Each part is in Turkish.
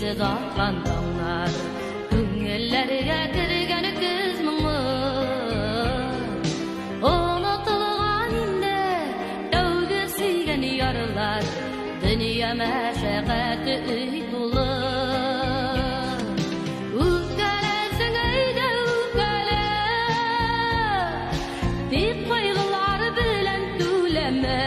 Denize dağıtlan dağlar, Güngelleriga kirgen öküz mıngı. Unutulgan inde, Döwge süýgen ýarlar, Dünya meşakkatı üýt dolu. Ukaleseň eýde ukale, Dip gaýgylar bilen tüleme.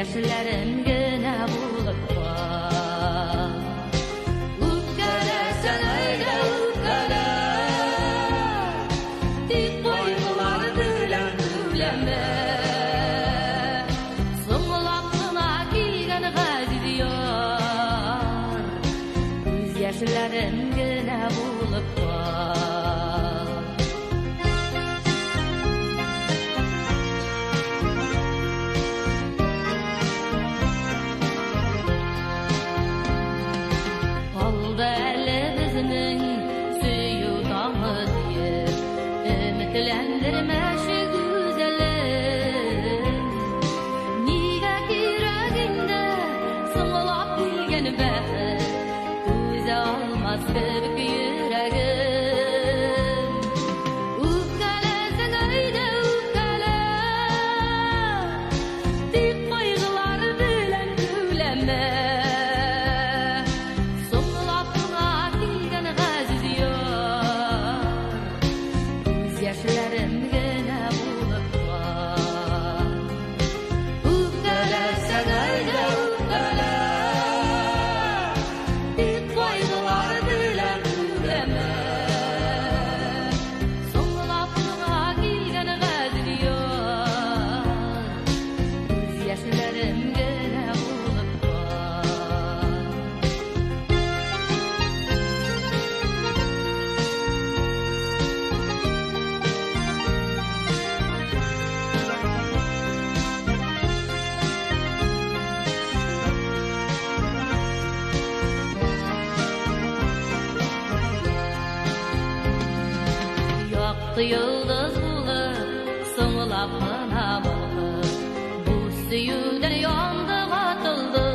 Yaşlarım gene bulup var. Ukale sen öyle ukale, Dik boynular bilen tüleme. Soňulakyna giygen gazi diyor, Göz yaşlarım gene bulup var. Ümitlendirmeşi güzelim, Niga yüreginde soňulap bilgen bäht, Göze almaz köpük yüregim. Ukaleseň öýde ukale, Dik gaýgylar bilen tüleme. Soňulapyna kilgen gazi diyor, Yaşlarım gene bulup var. Ukale sen öyle ukale, Dik gaýgylar bilen tüleme. Soňulapyna kilgen gazi diyor, Yaşlarım gene bulup var. Ýokdy ýyldız bulup, soňulapyna bulup, Bu süýüden ýondy gatyldy.